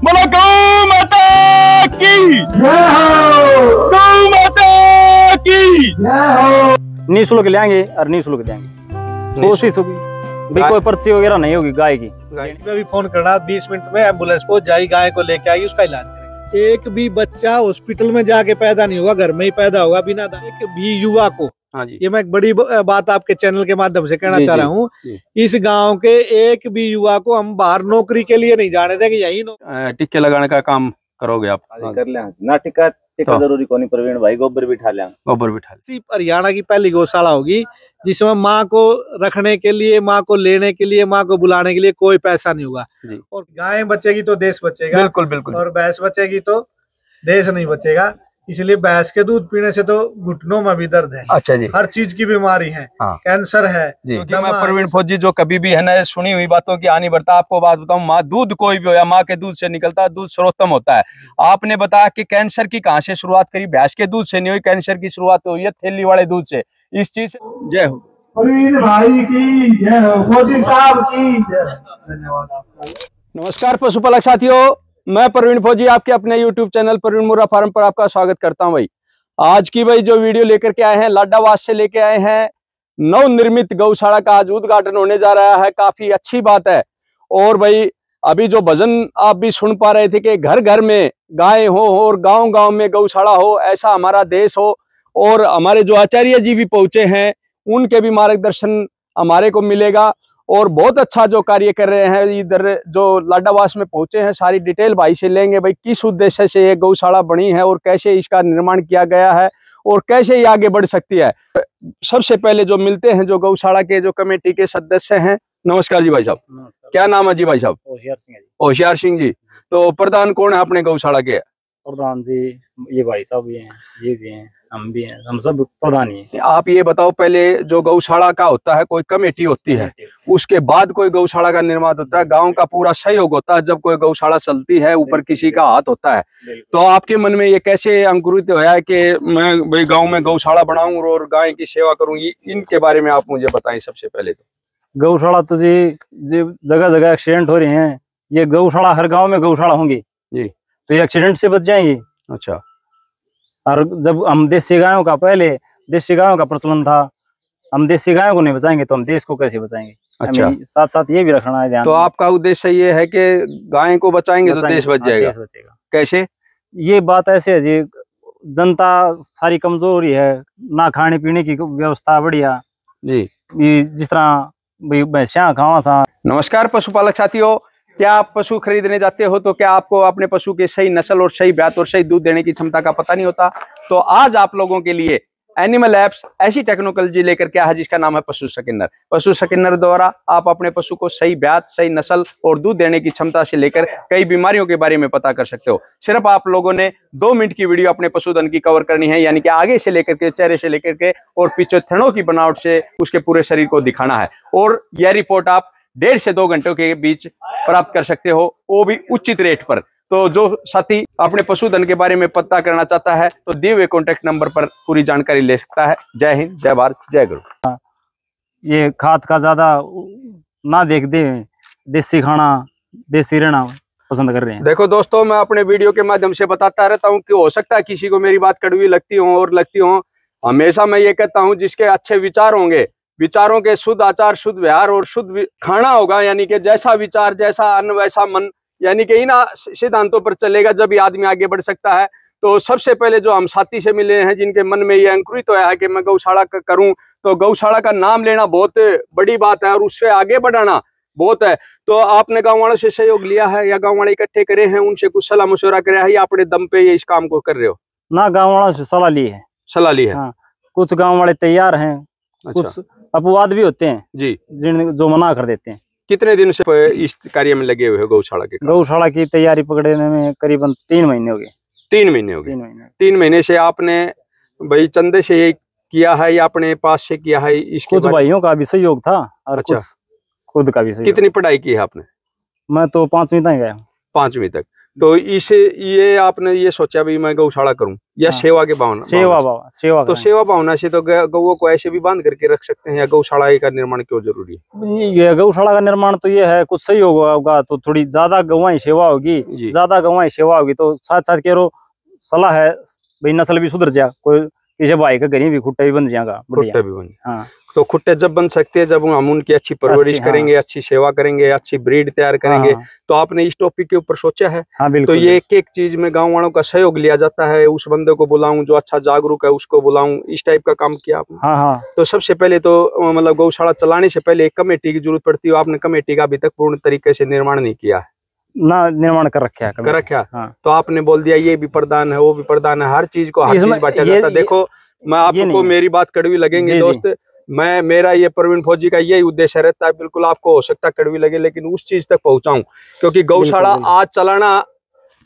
बोलो गौ माता की जय हो, गौ माता की जय हो। निःशुल्क लेंगे और निःशुल्क देंगे, कोशिश होगी भाई, कोई पर्ची वगैरह नहीं होगी गाय की। में भी फोन करना, 20 मिनट में एम्बुलेंस पहुंच जाएगी, गाय को लेके आएगी, उसका इलाज करेंगे। एक भी बच्चा हॉस्पिटल में जाके पैदा नहीं होगा, घर में ही पैदा होगा बिना एक भी युवा को। हाँ जी, ये मैं एक बड़ी बात आपके चैनल के माध्यम से कहना चाह रहा हूँ। इस गांव के एक भी युवा को हम बाहर नौकरी के लिए नहीं जाने देंगे। यही टिक्के लगाने का काम करोगे आप? कर ले ना, टिक्का जरूरी को नहीं प्रवीण भाई, गोबर बिठा लें, गोबर बिठा ले। हरियाणा की पहली गौशाला होगी जिसमें माँ को रखने के लिए, माँ को लेने के लिए, माँ को बुलाने के लिए कोई पैसा नहीं होगा। और गाय बचेगी तो देश बचेगा। बिल्कुल बिल्कुल। और भैंस बचेगी तो देश नहीं बचेगा। इसलिए भैंस के दूध पीने से तो घुटनों में भी दर्द है। अच्छा जी, हर चीज की बीमारी है। हाँ। कैंसर है जी। मैं प्रवीण फौजी जो कभी भी है ना सुनी हुई बातों की हानि बढ़ता, आपको बात बताऊं, माँ दूध कोई भी हो या माँ के दूध से निकलता है, दूध सर्वोत्तम होता है। आपने बताया कि कैंसर की कहाँ से शुरुआत करी? भैंस के दूध से नहीं हुई, कैंसर की शुरुआत हुई है थैली वाले दूध से। इस चीज से जय हो, प्रवीण भाई की जय हो, फौजी साहब की जय। धन्यवाद आपका। नमस्कार पशुपालक साथियों, मैं प्रवीण फौजी आपके अपने YouTube चैनल प्रवीण मुर्रा फार्म पर आपका स्वागत करता हूं। भाई आज की भाई जो वीडियो लेकर के आए हैं, लाडावास से लेके आए हैं। नवनिर्मित गौशाला का आज उद्घाटन होने जा रहा है, काफी अच्छी बात है। और भाई अभी जो भजन आप भी सुन पा रहे थे कि घर घर में गाय हो और गांव गांव में गौशाला हो, ऐसा हमारा देश हो। और हमारे जो आचार्य जी भी पहुंचे हैं, उनके भी मार्गदर्शन हमारे को मिलेगा। और बहुत अच्छा जो कार्य कर रहे हैं इधर जो लाडावास में पहुंचे हैं, सारी डिटेल भाई से लेंगे। भाई किस उद्देश्य से ये गौशाला बनी है और कैसे इसका निर्माण किया गया है और कैसे ये आगे बढ़ सकती है। सबसे पहले जो मिलते हैं जो गौशाला के जो कमेटी के सदस्य हैं। नमस्कार जी भाई साहब, क्या नाम है जी भाई साहब? होशियार सिंह जी। होशियार सिंह जी। तो प्रधान कौन है अपने गौशाला के? प्रधान जी ये भाई साहब भी हैं, ये भी हैं, हम भी हैं, हम सब प्रधान ही हैं। आप ये बताओ, पहले जो गौशाला का होता है कोई कमेटी होती है, उसके बाद कोई गौशाला का निर्माण होता है, गांव का पूरा सहयोग होता है जब कोई गौशाला चलती है, ऊपर किसी का हाथ होता है। तो आपके मन में ये कैसे अंकुरित होया है कि मैं भाई गांव में गौशाला बनाऊं और गाय की सेवा करूंगी? इनके बारे में आप मुझे बताएं सबसे पहले। तो गौशाला तो जी जगह जगह एक्सीडेंट हो रहे हैं, ये गौशाला हर गाँव में गौशाला होंगी जी, तो ये एक्सीडेंट से बच जाएंगे। अच्छा। और जब हम देसी गायों का, पहले देसी गायों का प्रचलन था, हम देसी गायों को नहीं बचाएंगे तो हम देश को कैसे बचाएंगे? अच्छा। साथ साथ ये भी रखना है ध्यान। तो आपका उद्देश्य ये है कि गाय को बचाएंगे तो देश बच जाएगा? देश बचेगा। कैसे? ये बात ऐसे है जी, जनता सारी कमजोरी है, ना खाने पीने की व्यवस्था बढ़िया जी, जिस तरह भैंसा खावा सा। नमस्कार पशुपालक साथियों, क्या आप पशु खरीदने जाते हो तो क्या आपको अपने पशु के सही नस्ल और सही ब्यात और सही दूध देने की क्षमता का पता नहीं होता? तो आज आप लोगों के लिए एनिमल एप्स ऐसी टेक्नोलॉजी लेकर के है जिसका नाम है पशु स्कैनर। पशु स्कैनर द्वारा आप अपने पशु को सही ब्यात, सही नस्ल और दूध देने की क्षमता से लेकर कई बीमारियों के बारे में पता कर सकते हो। सिर्फ आप लोगों ने 2 मिनट की वीडियो अपने पशुधन की कवर करनी है, यानी कि आगे से लेकर के, चेहरे से लेकर के और पीछे थनों की बनावट से उसके पूरे शरीर को दिखाना है। और यह रिपोर्ट आप 1.5 से 2 घंटों के बीच प्राप्त कर सकते हो, वो भी उचित रेट पर। तो जो साथी अपने पशुधन के बारे में पता करना चाहता है तो दिए हुए कॉन्टेक्ट नंबर पर पूरी जानकारी ले सकता है। जय हिंद, जय भारत, जय गुरु। ये खाद का ज्यादा ना देख दे, देसी खाना, देसी रहना पसंद कर रहे हैं। देखो दोस्तों, मैं अपने वीडियो के माध्यम से बताता रहता हूँ कि हो सकता है किसी को मेरी बात कड़वी लगती हो और लगती हो। हमेशा मैं ये कहता हूँ जिसके अच्छे विचार होंगे, विचारों के शुद्ध आचार, शुद्ध व्यवहार और शुद्ध खाना होगा, यानी कि जैसा विचार जैसा अन्न वैसा मन, यानी कि इन सिद्धांतों पर चलेगा जब ये आदमी आगे बढ़ सकता है। तो सबसे पहले जो हम साथी से मिले हैं जिनके मन में ये अंकुरित होया है कि मैं गौशाला करूं, तो गौशाला का नाम लेना बहुत बड़ी बात है और उससे आगे बढ़ाना बहुत है। तो आपने गाँव वालों से सहयोग लिया है या गाँव वाले इकट्ठे करे हैं, उनसे कुछ सलाह मशवरा कराया है या अपने दम पे ये इस काम को कर रहे हो? ना, गाँव वालों से सलाह ली है। सलाह ली है। हाँ, कुछ गाँव वाले तैयार हैं। अच्छा। कुछ अपवाद भी होते हैं जी, जो मना कर देते हैं। कितने दिन से इस कार्य में लगे हुए हो गौशाला के? गौशाला की तैयारी पकड़ने में करीबन 3 महीने हो गए। 3 महीने हो गए। 3 महीने से आपने भाई चंदे से ये किया है या अपने पास से किया है? इसके कुछ भाइयों का भी सहयोग था और खुद का भी सहयोग। कितनी पढ़ाई की है आपने? मैं तो 5वीं तक गया हूँ। 5वीं तक। तो इसे ये आपने ये सोचा भी मैं गौशाला करूं या सेवा के भावना? सेवा तो सेवा भावना से तो गौओं को ऐसे भी बांध करके रख सकते हैं, या गौशाला का निर्माण क्यों जरूरी है? ये गौशाला का निर्माण तो ये है, कुछ सही होगा तो थोड़ी ज्यादा गौवाई सेवा होगी, ज्यादा गौवाई सेवा होगी तो साथ साथ कह रो सलाह है भाई नस्ल भी सुधर जा, कोई किसी भाई का गरीब भी खुट्टा भी बन जाएगा, खुट्टा भी बन। हाँ। तो खुट्टे जब बन सकते हैं जब हम उनकी अच्छी परवरिश करेंगे, अच्छी सेवा करेंगे, अच्छी ब्रीड तैयार करेंगे। तो आपने इस टॉपिक के ऊपर सोचा है? हाँ, बिल्कुल। तो ये एक एक चीज में गांव वालों का सहयोग लिया जाता है, उस बंदे को बुलाऊं जो अच्छा जागरूक है उसको बुलाऊं, इस टाइप का काम किया आपने? हाँ। तो सबसे पहले तो मतलब गौशाला चलाने से पहले एक कमेटी की जरूरत पड़ती है, आपने कमेटी का अभी तक पूर्ण तरीके से निर्माण नहीं किया है ना? निर्माण कर रखा है, कर रखा। हाँ। तो आपने बोल दिया ये भी प्रदान है वो भी प्रदान है, हर चीज को हर चीज बांटा जाता है। देखो मैं आपको, मेरी बात कड़वी लगेंगे दोस्त, मेरा ये प्रवीण फौजी का यही उद्देश्य रहता है, बिल्कुल आपको हो सकता है कड़वी लगे लेकिन उस चीज तक पहुंचाऊं, क्योंकि गौशाला आज चलाना,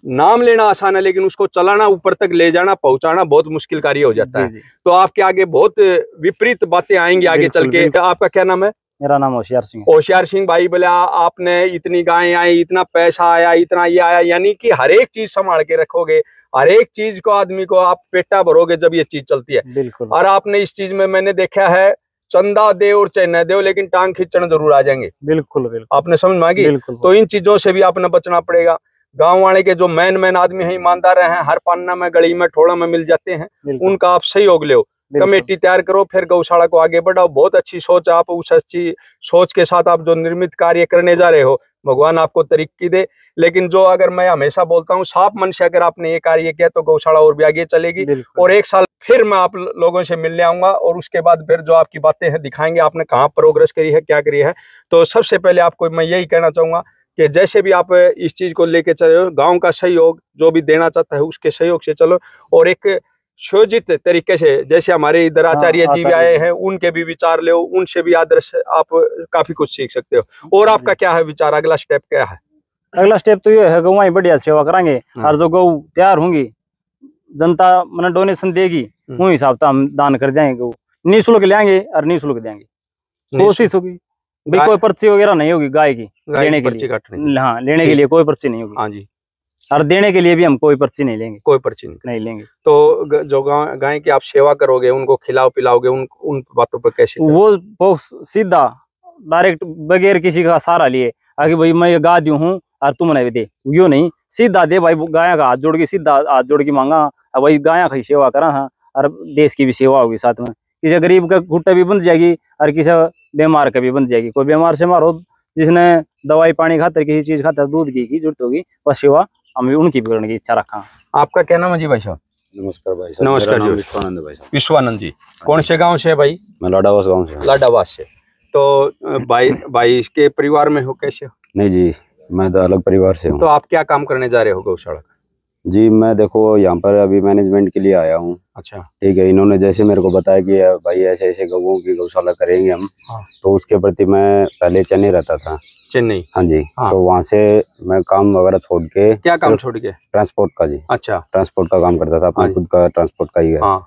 नाम लेना आसान है लेकिन उसको चलाना, ऊपर तक ले जाना, पहुंचाना बहुत मुश्किल कार्य हो जाता है। तो आपके आगे बहुत विपरीत बातें आएंगी आगे चल के। आपका क्या नाम है? मेरा नाम होशियार सिंह। होशियार सिंह भाई, बोले आपने इतनी गायें आई, इतना पैसा आया, इतना ये आया, यानी कि हर एक चीज संभाल के रखोगे, हर एक चीज को आदमी को आप पेटा भरोगे जब ये चीज चलती है। बिल्कुल। और आपने इस चीज में मैंने देखा है, चंदा दे और चाहे न दे लेकिन टांग खींचना जरूर आ जाएंगे। बिल्कुल। आपने समझ मांगी, तो इन चीजों से भी आपने बचना पड़ेगा। गांव वाले के जो मैन आदमी है, ईमानदार हैं, हर पान्ना में, गली में, ठोड़ा में मिल जाते हैं, उनका आप सहयोग लो, कमेटी तैयार करो, फिर गौशाला को आगे बढ़ाओ। बहुत अच्छी सोच, आप उस अच्छी सोच के साथ आप जो निर्मित कार्य करने जा रहे हो, भगवान आपको तरक्की दे। लेकिन जो, अगर मैं हमेशा बोलता हूँ, साफ मन से अगर आपने ये कार्य किया तो गौशाला और भी आगे चलेगी। और एक साल फिर मैं आप लोगों से मिलने आऊंगा और उसके बाद फिर जो आपकी बातें हैं दिखाएंगे, आपने कहाँ प्रोग्रेस करी है, क्या करी है। तो सबसे पहले आपको मैं यही कहना चाहूंगा कि जैसे भी आप इस चीज को लेके चले हो, गाँव का सहयोग जो भी देना चाहता है उसके सहयोग से चलो, और एक सुयोजित तरीके से, जैसे हमारे इधर आचार्य जी भी आए हैं, उनके भी विचार लो, उनसे भी आदर्श आप काफी कुछ सीख सकते हो। और आपका क्या है विचार, अगला स्टेप क्या है? अगला स्टेप तो ये है, गौवाई बढ़िया सेवा कराएंगे, और जो गौ तैयार होंगी, जनता मतलब डोनेशन देगी, उस हिसाब से हम दान कर देंगे। गौ निःशुल्क ले आएंगे और निःशुल्क देंगे, कोशिश होगी भाई। कोई पर्ची वगैरह नहीं होगी गाय की लेने के लिए। हाँ, लेने के लिए कोई पर्ची नहीं होगी। हाँ जी। और देने के लिए भी हम कोई पर्ची नहीं लेंगे, कोई पर्ची नहीं लेंगे। तो जो गाय की आप सेवा करोगे, उनको खिलाओ पिलाओगे, उन बातों पर कैसे? वो सीधा डायरेक्ट बगैर किसी का सहारा लिए, आगे भाई मैं गा दी हूँ और तुम नहीं दे, यो नहीं, सीधा दे भाई। गाय का हाथ जोड़ के, सीधा हाथ जोड़ के मांगा, अब भाई गाय की सेवा करा है और देश की भी सेवा होगी साथ में। किसी गरीब का घुट्टा भी बन जाएगी और किसी बीमार का भी बन जाएगी। कोई बीमार से मारो, जिसने दवाई पानी खातर, किसी चीज खातर, दूध की जरूरत होगी, वह सेवा हम उनकी भी करने की इच्छा रखा। आपका क्या नाम है जी भाई साहब? नमस्कार भाई साहब। नमस्कार जी। विश्वानंद भाई साहब। विश्वानंद जी, कौन से गांव से है भाई? मैं लाडावास गांव से। लाडावास से। तो भाई के परिवार में हो कैसे हो? नहीं जी, मैं तो अलग परिवार से हूँ। तो आप क्या काम करने जा रहे हो गौशाला? जी मैं देखो यहाँ पर अभी मैनेजमेंट के लिए आया हूँ। अच्छा, ठीक है। इन्होंने जैसे मेरे को बताया कि भाई ऐसे ऐसे गौओं की गौशाला करेंगे हम। हाँ। तो उसके प्रति मैं पहले चेन्नई रहता था। चेन्नई? हाँ जी। हाँ। तो वहाँ से मैं काम वगैरह छोड़ के। क्या काम छोड़ के? ट्रांसपोर्ट का जी। अच्छा, ट्रांसपोर्ट का काम करता था, अपना खुद का ट्रांसपोर्ट का ही है। हाँ।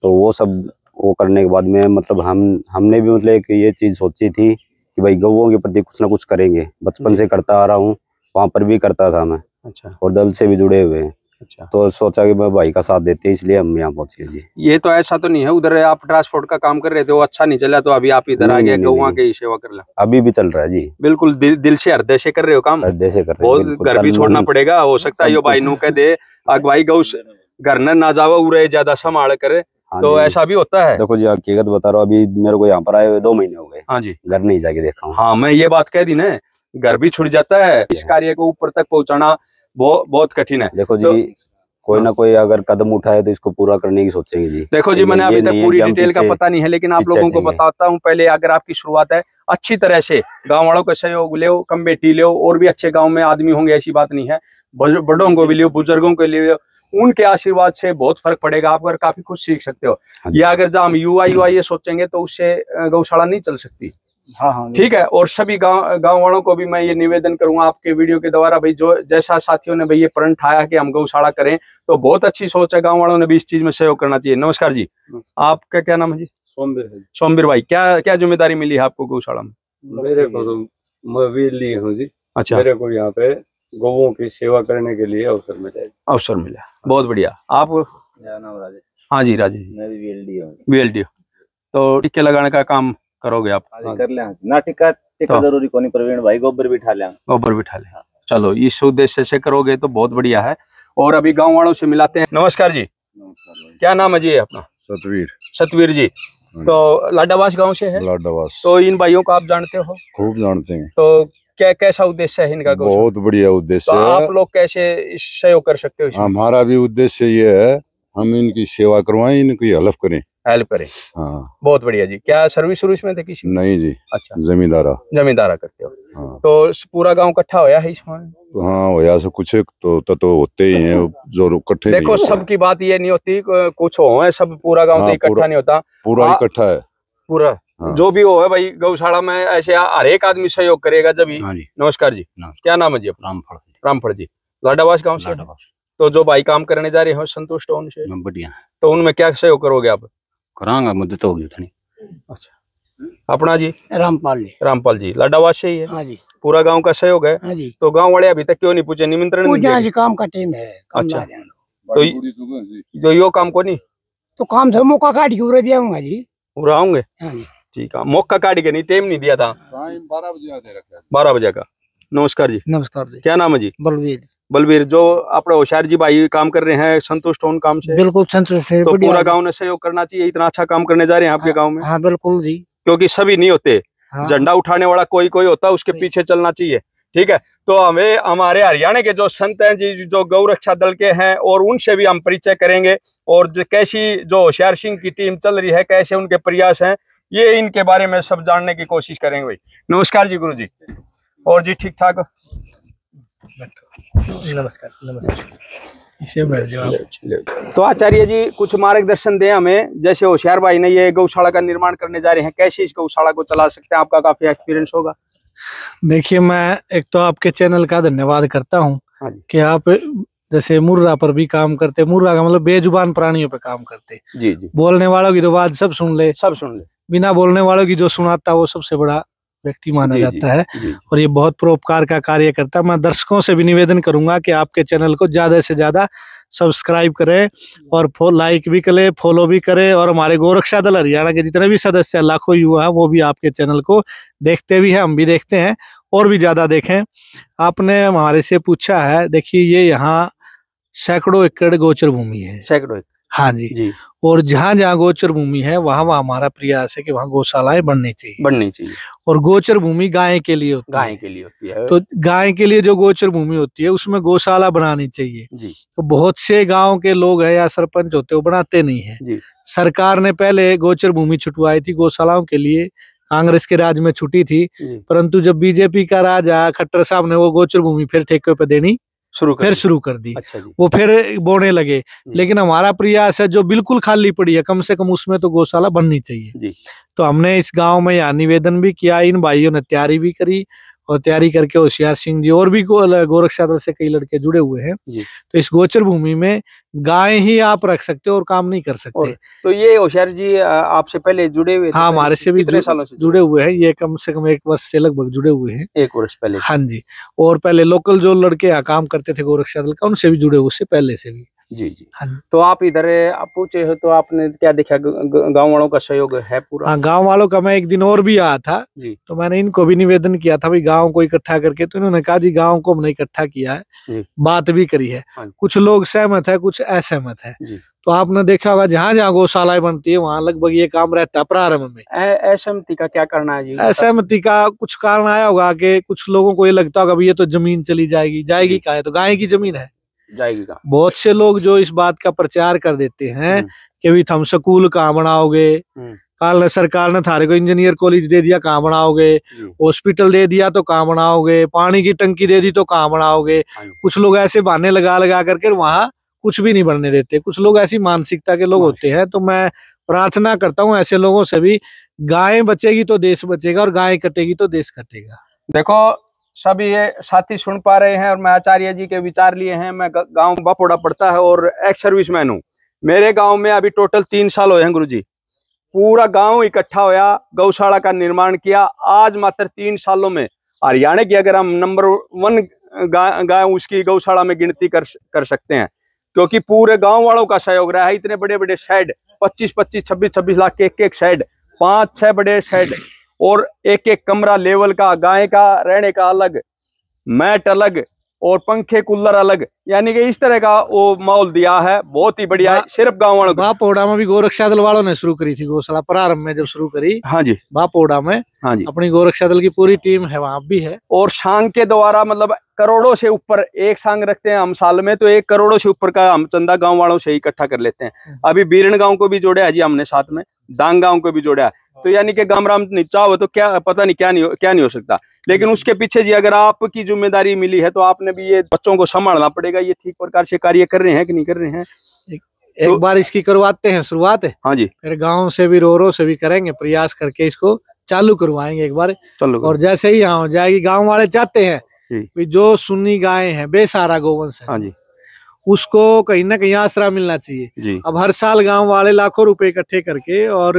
तो वो सब वो करने के बाद में मतलब हमने भी मतलब एक ये चीज सोची थी कि भाई गौओं के प्रति कुछ ना कुछ करेंगे। बचपन से करता आ रहा हूँ, वहाँ पर भी करता था मैं। अच्छा। और दल से भी जुड़े हुए हैं। अच्छा। तो सोचा कि मैं भाई का साथ देते, इसलिए हम यहाँ पहुंचे जी। ये तो ऐसा तो नहीं है उधर आप ट्रांसपोर्ट का काम कर रहे थे, वो अच्छा नहीं चला तो अभी आप इधर आ गए गौवा की सेवा कर ला? अभी भी चल रहा है जी। बिल्कुल दिल से, हृदय से कर रहे हो काम? हृदय से कर रहे हैं। बहुत घर भी छोड़ना पड़ेगा, हो सकता है यो भाई नु कह दे भाई गौ घर न ना जावा उरे ज्यादा संभाल करे। हाँ तो ऐसा भी होता है? देखो जी हकीकत बता रहा हूँ, अभी मेरे को यहाँ पर आए हुए 2 महीने हो गए। हाँ जी। घर नहीं जाके देखा हूँ। हाँ, मैं ये बात कह दी ना, घर भी छूट जाता है। इस कार्य को ऊपर तक पहुँचाना बहुत कठिन है। देखो जी कोई ना कोई अगर कदम उठाए तो इसको पूरा करने की सोचेंगे जी। देखो जी, मैंने अभी तक पूरी डिटेल का पता नहीं है, लेकिन आप लोगों को बताता हूँ। पहले अगर आपकी शुरुआत है अच्छी तरह से, गांव वालों का सहयोग ले, कमेटी ले, और भी अच्छे गांव में आदमी होंगे, ऐसी बात नहीं है, बड़ों को भी ले, बुजुर्गों को ले, उनके आशीर्वाद से बहुत फर्क पड़ेगा। आप अगर काफी कुछ सीख सकते हो। या अगर जब हम युवा ये सोचेंगे तो उससे गौशाला नहीं चल सकती। हाँ, ठीक है। और सभी गांव वालों को भी मैं ये निवेदन करूंगा आपके वीडियो के द्वारा, भाई जो जैसा साथियों ने भाई ये प्रण ठाया कि हम गौशाला करें, तो बहुत अच्छी सोच है। गांव वालों ने भी इस चीज में सहयोग करना चाहिए। नमस्कार जी, आपका क्या नाम है जी? सोमवीर है। सोमवीर भाई, क्या क्या जिम्मेदारी मिली है आपको गौशाला में? मेरे को तो मैं ली हूँ जी। अच्छा, मेरे को यहाँ पे गौओं की सेवा करने के लिए अवसर मिला। अवसर मिला, बहुत बढ़िया। आप? मेरा नाम राजेश। हाँ जी राजेश, मैं भी VLD हूँ। VLD। तो टिक्के लगाने का काम करोगे आप? कर ले ना, टिक्का तो जरूरी को नहीं, प्रवीण भाई गोबर बिठा ले। गोबर बिठा ले, चलो इस उद्देश्य से करोगे तो बहुत बढ़िया है। और अभी गांव वालों से मिलाते हैं। नमस्कार जी। नमस्कार। क्या नाम है जी अपना? सतवीर। सतवीर जी, तो लाडावास गांव से है? लाडावास। तो इन भाइयों को आप जानते हो? खूब जानते हैं। तो क्या कैसा उद्देश्य है इनका? बहुत बढ़िया उद्देश्य तो है। आप लोग कैसे सहयोग कर सकते हो? हमारा भी उद्देश्य ये है, हम इनकी सेवा करवाएं, इनकी हेल्प करें। हेल्प करें। हाँ, बहुत बढ़िया जी। क्या सर्विस में थे किसी? नहीं जी। अच्छा, जमींदारा करते हो। हाँ। तो पूरा गांव इकट्ठा होया है इसमें? हाँ, होया से कुछ तो होते ही हैं जो इकट्ठे। देखो सबकी बात ये नहीं होती, कुछ हो है सब, पूरा गांव तो इकट्ठा नहीं होता। पूरा इकट्ठा है पूरा। हाँ। जो भी हो है भाई, गौशाला में ऐसे हर एक आदमी सहयोग करेगा जब ही। नमस्कार जी। क्या नाम है जी? रामफल जी, लाडावास गांव से। तो जो भाई काम करने जा रहे हो, संतुष्ट हो उनसे? बढ़िया। तो उनमें क्या सहयोग करोगे आप? करांगा, मदद होगी उतनी। अच्छा, अपना जी? रामपाल जी लाडावास से ही है। हाँ जी। पूरा गांव का सहयोग है। हाँ जी। तो गांव वाले अभी तक क्यों नहीं पूछे, निमंत्रण नहीं दिया? काम का टाइम है। अच्छा, तो यो काम को नहीं, तो काम से मौका काट के पूरा भी आऊंगा जी। पूरा आऊंगे? हाँ जी। ठीक है, मौका काट के नहीं, टाइम नहीं दिया था। 12 बजे आते रखा है। 12 बजे का। नमस्कार जी। नमस्कार जी। क्या नाम है जी? बलवीर। जो अपने होशियार जी भाई काम कर रहे हैं, संतुष्ट हो उन काम से? बिल्कुल संतुष्ट है। तो पूरा गांव ने सहयोग करना चाहिए, इतना अच्छा काम करने जा रहे हैं आपके गांव में। हाँ बिल्कुल जी, क्योंकि सभी नहीं होते। हाँ। झंडा उठाने वाला कोई कोई होता है, उसके पीछे चलना चाहिए। ठीक है, तो हमें हमारे हरियाणा के जो संत हैं जी, जो गौ रक्षा दल के हैं, और उनसे भी हम परिचय करेंगे, और कैसी जो होशियार सिंह की टीम चल रही है, कैसे उनके प्रयास हैं, ये इनके बारे में सब जानने की कोशिश करेंगे भाई। नमस्कार जी गुरु जी। और जी ठीक ठाक? नमस्कार। इसे बैठ जाओ। तो आचार्य जी कुछ मार्गदर्शन दें हमें, जैसे होशियार भाई ने ये गौशाला का निर्माण करने जा रहे हैं, कैसे इस गौशाला को चला सकते हैं? आपका काफी एक्सपीरियंस होगा। देखिए, मैं एक तो आपके चैनल का धन्यवाद करता हूँ कि आप जैसे मुर्रा पर भी काम करते, मुर्रा का मतलब बेजुबान प्राणियों पे काम करते। जी जी। बोलने वालों की तो बात सब सुन ले, बिना बोलने वालों की जो सुनाता वो सबसे बड़ा व्यक्ति माना जाता है। और ये बहुत परोपकार का कार्य करता है। मैं दर्शकों से भी निवेदन करूंगा कि आपके चैनल को ज्यादा से ज्यादा सब्सक्राइब करें, और लाइक भी करें, फॉलो भी करें। और हमारे गौरक्षा दल हरियाणा के जितने भी सदस्य लाखों युवा हैं, वो भी आपके चैनल को देखते भी हैं, हम भी देखते हैं, और भी ज्यादा देखें। आपने हमारे से पूछा है, देखिए ये यहाँ सैकड़ों एकड़ गोचर भूमि है। सैकड़ों? हाँ जी। और जहाँ जहाँ गोचर भूमि है, वहाँ वहाँ हमारा प्रयास है कि वहाँ गौशालाएं बननी चाहिए। और गोचर भूमि गाय के लिए होती है। तो गाय के लिए जो गोचर भूमि होती है, उसमें गौशाला बनानी चाहिए जी। तो बहुत से गांव के लोग हैं या सरपंच होते, वो बनाते नहीं है। सरकार ने पहले गोचर भूमि छुटवाई थी गौशालाओं के लिए, कांग्रेस के राज में छुटी थी, परंतु जब बीजेपी का राज आया, खट्टर साहब ने वो गोचर भूमि फिर ठेके पे देनी शुरू कर दी। अच्छा, वो फिर बोने लगे। लेकिन हमारा प्रयास है जो बिल्कुल खाली पड़ी है, कम से कम उसमें तो गौशाला बननी चाहिए। तो हमने इस गांव में यहाँ निवेदन भी किया, इन भाइयों ने तैयारी भी करी, और तैयारी करके होशियार सिंह जी और भी गोरक्षा दल से कई लड़के जुड़े हुए हैं। तो इस गोचर भूमि में गाय ही आप रख सकते हो और काम नहीं कर सकते। तो ये होशियार जी आपसे पहले जुड़े हुए थे? हाँ, हमारे से भी कितने सालों से जुड़े हुए हैं? ये कम से कम 1 वर्ष से लगभग जुड़े हुए हैं। 1 वर्ष पहले? हाँ जी। और पहले लोकल जो लड़के यहाँ काम करते थे गोरक्षा दल का, उनसे भी जुड़े, उससे पहले से भी। जी जी। हाँ। तो आप इधर आप पूछे हो, तो आपने क्या देखा? गांव वालों का सहयोग है पूरा? हाँ, गांव वालों का। मैं एक दिन और भी आया था जी। तो मैंने इनको भी निवेदन किया था भाई गांव को इकट्ठा करके, तो इन्होंने कहा जी गांव को हमने इकट्ठा किया है, बात भी करी है। हाँ। कुछ लोग सहमत है, कुछ असहमत है। तो आपने देखा होगा जहाँ जहाँ गौशालाएं बनती है, वहाँ लगभग ये काम रहता है प्रारंभ में। असहमति का क्या करना है जी? असहमति का कुछ कारण आया होगा कि कुछ लोगों को ये लगता होगा ये तो जमीन चली जाएगी क्या है, तो गाय की जमीन है, जाएगी का। बहुत से लोग जो इस बात का प्रचार कर देते हैं कि भी हम स्कूल कहाँ बनाओगे, काल सरकार ने थारे को इंजीनियर कॉलेज दे दिया, कहाँ बनाओगे, हॉस्पिटल दे दिया तो कहाँ बनाओगे, पानी की टंकी दे दी तो कहाँ बनाओगे। कुछ लोग ऐसे बहाने लगा करके वहाँ कुछ भी नहीं बनने देते। कुछ लोग ऐसी मानसिकता के लोग होते हैं। तो मैं प्रार्थना करता हूँ ऐसे लोगों से भी, गाय बचेगी तो देश बचेगा, और गाय कटेगी तो देश कटेगा। देखो सभी ये साथी सुन पा रहे हैं, और मैं आचार्य जी के विचार लिए हैं। मैं गांव बापोड़ा पड़ता है और एक्स सर्विसमैन हूँ। मेरे गांव में अभी टोटल 3 साल हुए हैं गुरुजी। पूरा गांव इकट्ठा होया, गौशाला का निर्माण किया। आज मात्र 3 सालों में हरियाणा की अगर हम नंबर 1 गाय उसकी गौशाला में गिनती कर सकते हैं, क्योंकि पूरे गांव वालों का सहयोग रहा है। इतने बड़े बड़े शेड, 25-25, 26-26 लाख के एक शेड, 5-6 बड़े शेड, और एक कमरा लेवल का, गाय का रहने का अलग, मैट अलग, और पंखे कूलर अलग, यानी कि इस तरह का वो माहौल दिया है। बहुत ही बढ़िया। सिर्फ गाँव वालों बापोड़ा में भी गोरक्षा दल वालों ने शुरू करी थी गौशाला, प्रारंभ में जब शुरू करी। हाँ जी, बापोड़ा में हाँ जी, अपनी गोरक्षा दल की पूरी टीम है, वहां भी है। और सांग के द्वारा मतलब करोड़ों से ऊपर एक सांग रखते हैं हम साल में, तो 1 करोड़ से ऊपर का हम चंदा गांव वालों से इकट्ठा कर लेते हैं। अभी बीरण गांव को भी जोड़ा है जी हमने साथ में, दांग गांव को भी जोड़ा है। तो यानी कि गामराम नीचा हो तो क्या पता नहीं क्या नहीं हो सकता। लेकिन उसके पीछे जी अगर आपकी जिम्मेदारी मिली है तो आपने भी ये बच्चों को संभालना पड़ेगा। ये ठीक प्रकार से कार्य कर रहे हैं कि नहीं कर रहे हैं? एक बार इसकी करवाते हैं शुरुआत। हाँ जी, फिर गांव से भी रो से भी करेंगे, प्रयास करके इसको चालू करवाएंगे एक बार। चलो, और जैसे ही यहाँ हो जाएगी, गांव वाले चाहते हैं कि जो सुन्नी गाय है, बेसहारा गोवंश है, हाँ जी, उसको कहीं ना कहीं आसरा मिलना चाहिए जी। अब हर साल गांव वाले लाखों रुपए इकट्ठे करके और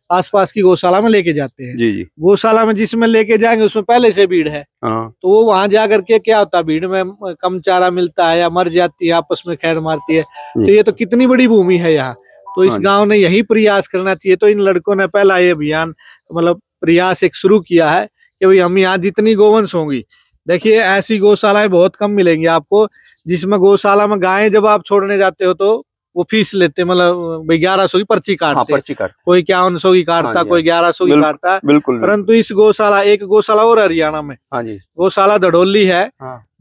आसपास की गौशाला में लेके जाते हैं। जी जी। गौशाला में जिसमें लेके जाएंगे उसमें पहले से भीड़ है, तो वो वहां जा करके क्या होता है, भीड़ में कम चारा मिलता है या मर जाती है, आपस में खैर मारती है। तो ये तो कितनी बड़ी भूमि है यहाँ, तो इस गांव ने यही प्रयास करना चाहिए। तो इन लड़कों ने पहला ये अभियान मतलब प्रयास एक शुरू किया है कि भाई हम यहाँ जितनी गोवंश होंगी, देखिए ऐसी गौशालाएं बहुत कम मिलेंगी आपको जिसमें गौशाला में गायें जब आप छोड़ने जाते हो तो वो फीस लेते, मतलब 1100 की पर्ची काटते, पर्ची काटते, कोई 5100 की काटता, कोई 1100 की काटता। बिल्कुल। परंतु इस गौशाला, एक गौशाला और हरियाणा में, हाँ जी, गौशाला धड़ोली है,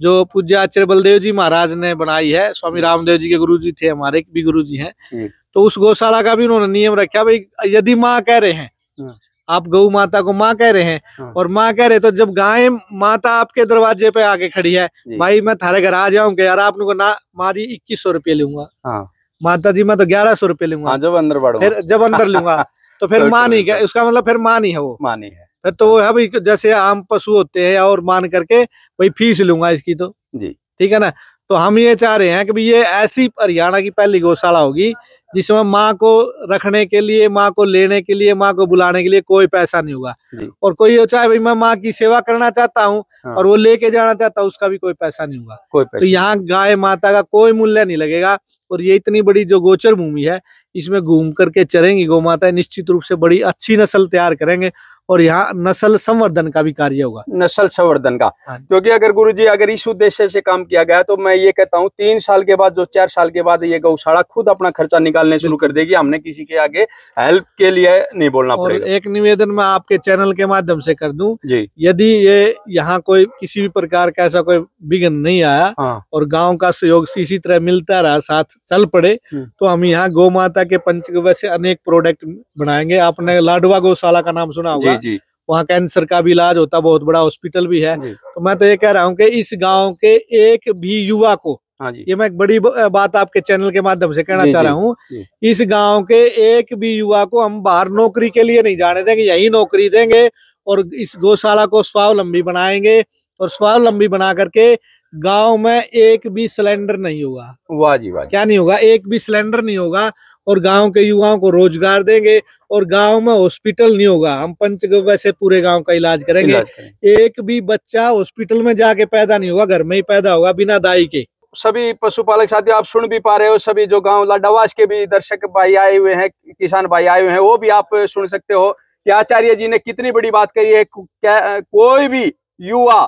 जो पूज्य आचार्य बलदेव जी महाराज ने बनाई है। स्वामी रामदेव जी के गुरु जी थे, हमारे भी गुरु जी हैं। तो उस गौशाला का भी उन्होंने नियम रखा, भाई यदि माँ कह रहे हैं, आप गौ माता को माँ कह रहे हैं और माँ कह रहे, तो जब गाय माता आपके दरवाजे पे आके खड़ी है, भाई मैं थारे घर आ जाऊंगा यार, आपको ना माँ जी 2100 रुपये लूंगा, माता जी मैं तो 1100 रुपये लूंगा, जब अंदर बढ़ो, फिर जब अंदर लूंगा तो फिर माँ नहीं है, उसका मतलब फिर माँ नहीं है, वो माँ नहीं है। फिर तो वो है भाई जैसे आम पशु होते हैं, और मान करके भाई फीस लूंगा इसकी, तो जी ठीक है ना। तो हम ये चाह रहे हैं कि ये ऐसी हरियाणा की पहली गौशाला होगी जिसमें माँ को रखने के लिए, माँ को लेने के लिए, माँ को बुलाने के लिए कोई पैसा नहीं होगा। और कोई ये चाहे भाई मैं माँ की सेवा करना चाहता हूँ और वो लेके जाना चाहता हूँ, उसका भी कोई पैसा नहीं होगा। तो यहाँ गाय माता का कोई मूल्य नहीं लगेगा। और ये इतनी बड़ी जो गोचर भूमि है, इसमें घूम करके चरेंगी गौ माता, निश्चित रूप से बड़ी अच्छी नस्ल तैयार करेंगे और यहाँ नस्ल संवर्धन का भी कार्य होगा, नस्ल संवर्धन का। क्योंकि अगर गुरुजी अगर इस उद्देश्य से काम किया गया तो मैं ये कहता हूँ 3 साल के बाद, जो 4 साल के बाद ये गौशाला खुद अपना खर्चा निकालने शुरू कर देगी। हमने किसी के आगे हेल्प के लिए नहीं बोलना पड़ेगा। एक निवेदन मैं आपके चैनल के माध्यम से कर दूं, यदि ये यहाँ कोई किसी भी प्रकार का ऐसा कोई विघ्न नहीं आया और गाँव का सहयोग इसी तरह मिलता रहा, साथ चल पड़े, तो हम यहाँ गौ माता के पंचगव्य से अनेक प्रोडक्ट बनाएंगे। आपने लाडवा गौशाला का नाम सुना होगा, जी। वहाँ कैंसर का भी इलाज होता, बहुत बड़ा हॉस्पिटल भी है। तो मैं तो ये कह रहा हूँ कि इस गांव के एक भी युवा को, ये मैं एक बड़ी बात आपके चैनल के माध्यम से कहना चाह रहा हूँ, इस गांव के एक भी युवा को हम बाहर नौकरी के लिए नहीं जाने देंगे, यही नौकरी देंगे और इस गौशाला को स्वावलंबी बनाएंगे। और स्वावलंबी बना करके गांव में एक भी सिलेंडर नहीं होगा। वाह जी वाह। क्या नहीं होगा? एक भी सिलेंडर नहीं होगा। और गांव के युवाओं को रोजगार देंगे और गांव में हॉस्पिटल नहीं होगा, हम पंचगव्य से पूरे गांव का इलाज करेंगे। एक भी बच्चा हॉस्पिटल में जाके पैदा नहीं होगा, घर में ही पैदा होगा बिना दाई के। सभी पशुपालक साथियों, आप सुन भी पा रहे हो, सभी जो गांव लाडावास के भी दर्शक भाई आए हुए हैं, किसान भाई आए हुए हैं, वो भी आप सुन सकते हो कि आचार्य जी ने कितनी बड़ी बात कही है। कोई भी युवा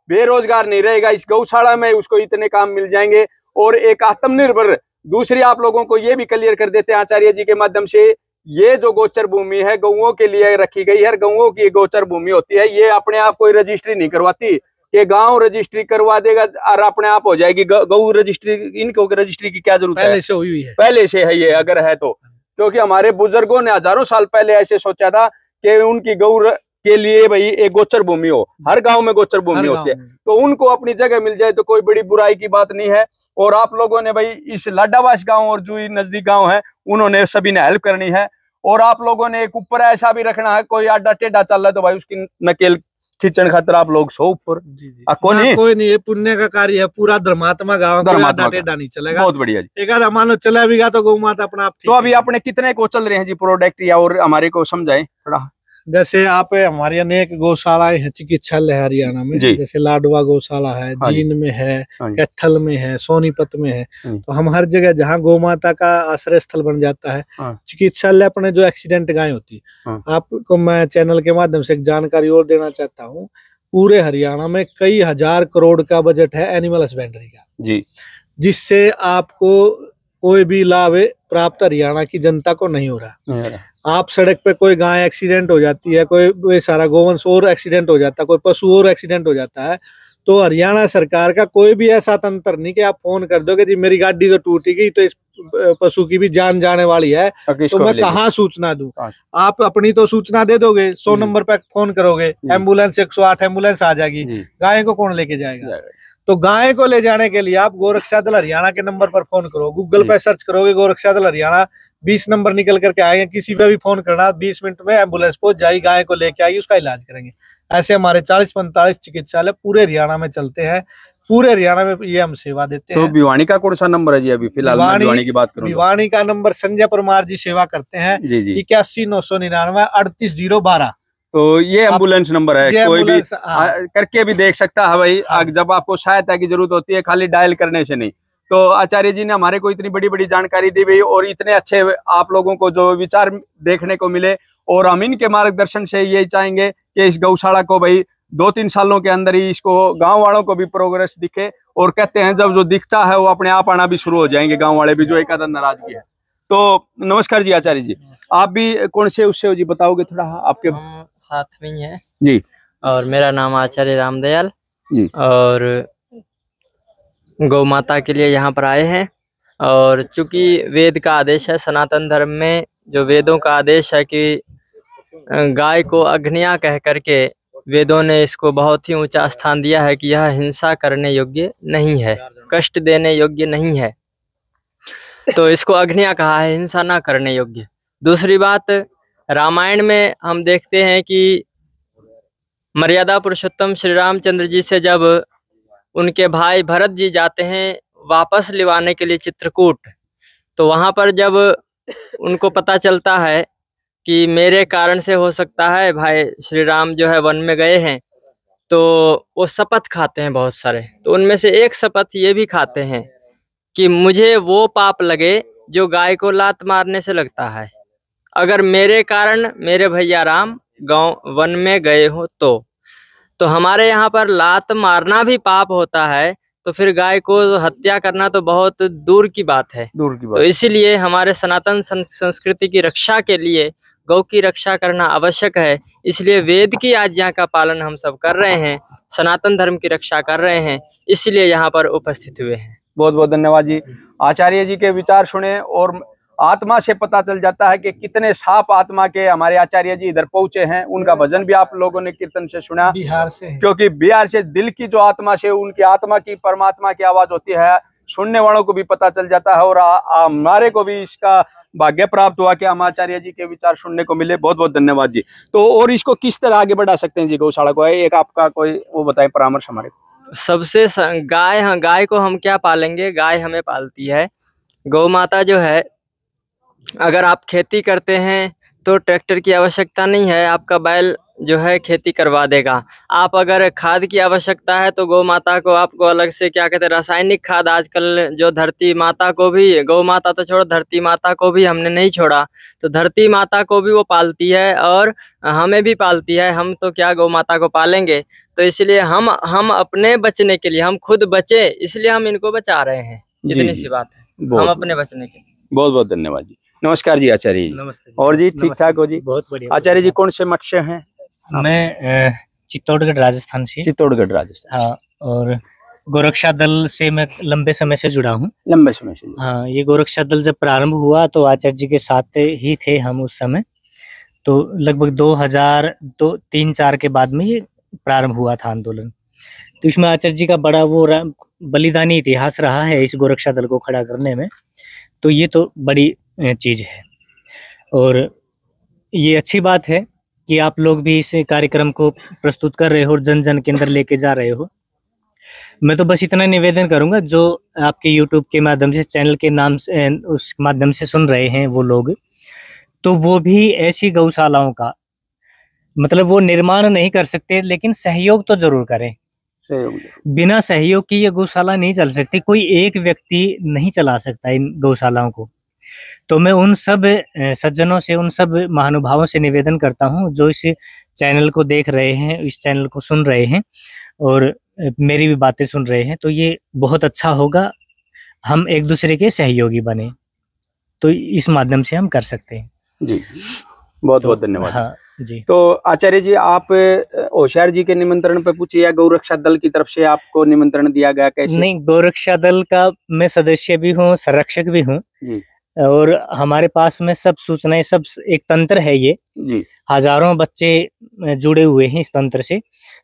बेरोजगार नहीं रहेगा इस गौशाला में, उसको इतने काम मिल जाएंगे और एक आत्मनिर्भर। दूसरी आप लोगों को ये भी क्लियर कर देते हैं आचार्य जी के माध्यम से, ये जो गोचर भूमि है गौओं के लिए रखी गई है, गौओं की गोचर भूमि होती है, ये अपने आप कोई रजिस्ट्री नहीं करवाती कि गांव रजिस्ट्री करवा देगा और अपने आप हो जाएगी गौ रजिस्ट्री। इनको रजिस्ट्री की क्या जरूरत है? पहले से हुई है, पहले से है ये, अगर है तो। क्योंकि हमारे बुजुर्गों ने हजारों साल पहले ऐसे सोचा था कि उनकी गौ के लिए भाई एक गोचर भूमि हो, हर गांव में गोचर भूमि होती है, तो उनको अपनी जगह मिल जाए तो कोई बड़ी बुराई की बात नहीं है। और आप लोगों ने भाई इस लाडावास गांव और जो नजदीक गांव है, उन्होंने सभी ने हेल्प करनी है। और आप लोगों ने एक ऊपर ऐसा भी रखना है, कोई आडा टेढ़ा चल रहा है तो भाई उसकी नकेल खींचन खातर आप लोग सो ऊपर। कोई नहीं, ये पुण्य का कार्य है, पूरा धर्मात्मा गाँव, टेढ़ा नहीं चलेगा। बहुत बढ़िया जी। एक आधा मान लो चला भी गया तो गौ माता अपना आप। तो अभी अपने कितने को चल रहे हैं जी प्रोडक्ट, या और हमारे को समझाएं थोड़ा। जैसे आप हमारी अनेक गौशालाएं हैं, चिकित्सालय है हरियाणा में, जी। जैसे लाडवा गौशाला है, हाँ जी। जींद में है, हाँ जी। कैथल में है, सोनीपत में है। हाँ जी। तो हम हर जगह जहाँ गौ माता का आश्रय स्थल बन जाता है, हाँ। चिकित्सालय अपने जो एक्सीडेंट गाय होती है, हाँ। आपको मैं चैनल के माध्यम से एक जानकारी और देना चाहता हूँ। पूरे हरियाणा में कई हजार करोड़ का बजट है एनिमल हस्बेंड्री का जी। जिससे आपको कोई भी लाभ प्राप्त हरियाणा की जनता को नहीं हो रहा। आप सड़क पे कोई गाय एक्सीडेंट हो जाती है, कोई सारा गोवंश और एक्सीडेंट हो जाता है, कोई पशु और एक्सीडेंट हो जाता है, तो हरियाणा सरकार का कोई भी ऐसा तंत्र नहीं कि आप फोन कर दोगे जी मेरी गाड़ी तो टूटी गई तो इस पशु की भी जान जाने वाली है तो मैं कहाँ सूचना दूं। आप अपनी तो सूचना दे दोगे, 100 नंबर पे फोन करोगे, एम्बुलेंस 108 एम्बुलेंस आ जाएगी, गाय को कौन लेके जाएगा। तो गाय को ले जाने के लिए आप गोरक्षा दल हरियाणा के नंबर पर फोन करो, गूगल पे सर्च करोगे गोरक्षा दल हरियाणा, 20 नंबर निकल करके आएंगे, किसी पे भी फोन करना 20 मिनट में एम्बुलेंस पहुंच जाएगी, गाय को लेके आएगी, उसका इलाज करेंगे। ऐसे हमारे 40-45 चिकित्सालय पूरे हरियाणा में चलते हैं, पूरे हरियाणा में ये हम सेवा देते हैं। तो भिवानी का कौन सा नंबर है जी? अभी फिलहाल मैं भिवानी की बात करूं, भिवानी का नंबर संजय परमार जी सेवा करते हैं, 81 999 38 012। तो ये एम्बुलेंस नंबर है, कोई भी करके भी देख सकता है भाई। जब आपको सहायता की जरूरत होती है, खाली डायल करने से नहीं। तो आचार्य जी ने हमारे को इतनी बड़ी बड़ी जानकारी दी हुई और इतने अच्छे आप लोगों को जो विचार देखने को मिले, और हम इनके मार्गदर्शन से यही चाहेंगे कि इस गौशाला को भाई 2-3 सालों के अंदर ही इसको गांव वालों को भी प्रोग्रेस दिखे, और कहते हैं जब जो दिखता है वो अपने आप आना भी शुरू हो जाएंगे, गांव वाले भी जो एक आधा नाराजगी है। तो नमस्कार जी आचार्य जी, आप भी कौन से उससे हो जी, बताओगे थोड़ा? आपके हम साथ में ही हैं जी, और मेरा नाम आचार्य रामदयाल जी, और गौ माता के लिए यहाँ पर आए हैं। और चूंकि वेद का आदेश है, सनातन धर्म में जो वेदों का आदेश है कि गाय को अग्निया कह करके वेदों ने इसको बहुत ही ऊंचा स्थान दिया है कि यह हिंसा करने योग्य नहीं है, कष्ट देने योग्य नहीं है, तो इसको अग्निया कहा है, हिंसा ना करने योग्य। दूसरी बात, रामायण में हम देखते हैं कि मर्यादा पुरुषोत्तम श्री रामचंद्र जी से जब उनके भाई भरत जी जाते हैं वापस लिवाने के लिए चित्रकूट, तो वहां पर जब उनको पता चलता है कि मेरे कारण से हो सकता है भाई श्री राम जो है वन में गए हैं, तो वो शपथ खाते हैं बहुत सारे। तो उनमें से एक शपथ ये भी खाते हैं कि मुझे वो पाप लगे जो गाय को लात मारने से लगता है, अगर मेरे कारण मेरे भैया राम गांव वन में गए हो तो हमारे यहाँ पर लात मारना भी पाप होता है, तो फिर गाय को हत्या करना तो बहुत दूर की बात है। तो इसीलिए हमारे सनातन संस्कृति की रक्षा के लिए गौ की रक्षा करना आवश्यक है। इसलिए वेद की आज्ञा का पालन हम सब कर रहे हैं, सनातन धर्म की रक्षा कर रहे हैं, इसलिए यहाँ पर उपस्थित हुए हैं। बहुत बहुत धन्यवाद जी। आचार्य जी के विचार सुने और आत्मा से पता चल जाता है कि कितने साफ आत्मा के हमारे आचार्य जी इधर पहुंचे हैं। उनका भजन भी आप लोगों ने कीर्तन से सुना, बिहार से, क्योंकि बिहार से दिल की जो आत्मा से उनकी आत्मा की परमात्मा की आवाज होती है, सुनने वालों को भी पता चल जाता है। और हमारे को भी इसका भाग्य प्राप्त हुआ कि हम आचार्य जी के विचार सुनने को मिले। बहुत बहुत धन्यवाद जी। तो और इसको किस तरह आगे बढ़ा सकते हैं जी गौशाला को, एक आपका कोई वो बताए परामर्श हमारे को। सबसे गाय को हम क्या पालेंगे, गाय हमें पालती है। गौ माता जो है, अगर आप खेती करते हैं तो ट्रैक्टर की आवश्यकता नहीं है, आपका बैल जो है खेती करवा देगा। आप अगर खाद की आवश्यकता है तो गौ माता को आपको अलग से क्या कहते हैं रासायनिक खाद, आजकल जो धरती माता को भी, गौ माता तो छोड़ो धरती माता को भी हमने नहीं छोड़ा, तो धरती माता को भी वो पालती है और हमें भी पालती है। हम तो क्या गौ माता को पालेंगे, तो इसलिए हम अपने बचने के लिए, हम खुद बचे इसलिए हम इनको बचा रहे हैं, इतनी सी बात है, हम अपने बचने के लिए। बहुत बहुत धन्यवाद जी। नमस्कार जी आचार्य जी। नमस्ते जी। और जी ठीक ठाक हो जी? बहुत बढ़िया। आचार्य जी कौन से मठ से हैं? मैं चित्तौड़गढ़ राजस्थान से। चित्तौड़गढ़ राजस्थान। हाँ, और गोरक्षा दल से मैं लंबे समय से जुड़ा हूँ। लंबे समय से? हाँ, ये गोरक्षा दल जब प्रारंभ हुआ तो आचार्य जी के साथ ही थे हम उस समय, तो लगभग 2003-4 के बाद में ये प्रारंभ हुआ था आंदोलन। तो इसमें आचार्य जी का बड़ा वो बलिदानी इतिहास रहा है इस गोरक्षा दल को खड़ा करने में, तो ये तो बड़ी चीज है। और ये अच्छी बात है कि आप लोग भी इस कार्यक्रम को प्रस्तुत कर रहे हो और जन जन के अंदर लेके जा रहे हो। मैं तो बस इतना निवेदन करूंगा, जो आपके YouTube के माध्यम से, चैनल के नाम से, उस माध्यम से सुन रहे हैं वो लोग, तो वो भी ऐसी गौशालाओं का मतलब वो निर्माण नहीं कर सकते, लेकिन सहयोग तो जरूर करें। बिना सहयोग की ये गौशाला नहीं चल सकती, कोई एक व्यक्ति नहीं चला सकता इन गौशालाओं को। तो मैं उन सब सज्जनों से, उन सब महानुभावों से निवेदन करता हूं जो इस चैनल को देख रहे हैं, इस चैनल को सुन रहे हैं और मेरी भी बातें सुन रहे हैं, तो ये बहुत अच्छा होगा हम एक दूसरे के सहयोगी बने, तो इस माध्यम से हम कर सकते हैं। जी, बहुत बहुत धन्यवाद। हाँ जी। तो आचार्य जी, आप होशियार जी के निमंत्रण पे पूछे या गौरक्षा दल की तरफ से आपको निमंत्रण दिया गया, कैसे? नहीं, गौरक्षा दल का मैं सदस्य भी हूँ, संरक्षक भी हूँ जी। और हमारे पास में सब सूचनाएं, सब एक तंत्र है ये जी। हजारों बच्चे जुड़े हुए हैं इस तंत्र से।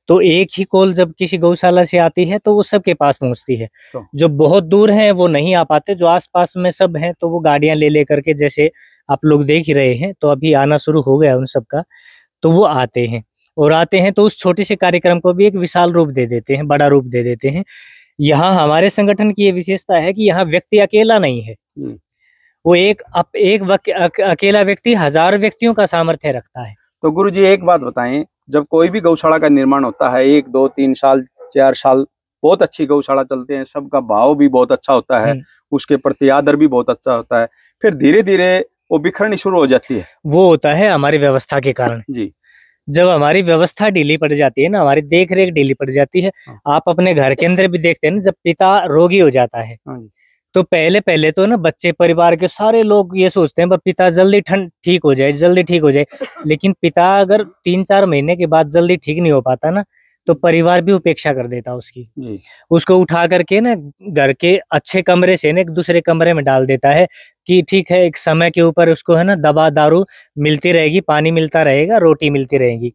तो एक ही कॉल जब किसी गौशाला से आती है तो वो सबके पास पहुंचती है। जो बहुत दूर हैं वो नहीं आ पाते, जो आसपास में सब हैं तो वो गाड़ियां ले करके, जैसे आप लोग देख ही रहे हैं, तो अभी आना शुरू हो गया उन सब का, तो वो आते हैं और आते हैं तो उस छोटे से कार्यक्रम को भी एक विशाल रूप दे देते हैं, बड़ा रूप दे देते हैं। यहाँ हमारे संगठन की ये विशेषता है कि यहाँ व्यक्ति अकेला नहीं है, वो एक अकेला व्यक्ति 1000 व्यक्तियों का सामर्थ्य रखता है। तो गुरु जी एक बात बताएं, जब कोई भी गौशाला का निर्माण होता है 1, 2, 3 साल 4 साल बहुत अच्छी गौशाला चलते हैं, सबका भाव भी बहुत अच्छा होता है, उसके प्रति आदर भी बहुत अच्छा होता है, फिर धीरे धीरे वो बिखरनी शुरू हो जाती है। वो होता है हमारी व्यवस्था के कारण जी। जब हमारी व्यवस्था ढीली पड़ जाती है ना, हमारी देख रेख ढीली पड़ जाती है। आप अपने घर के अंदर भी देखते हैं ना, जब पिता रोगी हो जाता है तो पहले तो ना बच्चे, परिवार के सारे लोग ये सोचते हैं पिता जल्दी ठीक हो जाए, जल्दी ठीक हो जाए। लेकिन पिता अगर 3-4 महीने के बाद जल्दी ठीक नहीं हो पाता ना, तो परिवार भी उपेक्षा कर देता उसकी। उसको उठा करके ना घर के अच्छे कमरे से ना एक दूसरे कमरे में डाल देता है कि ठीक है, एक समय के ऊपर उसको है ना दवा दारू मिलती रहेगी, पानी मिलता रहेगा, रोटी मिलती रहेगी।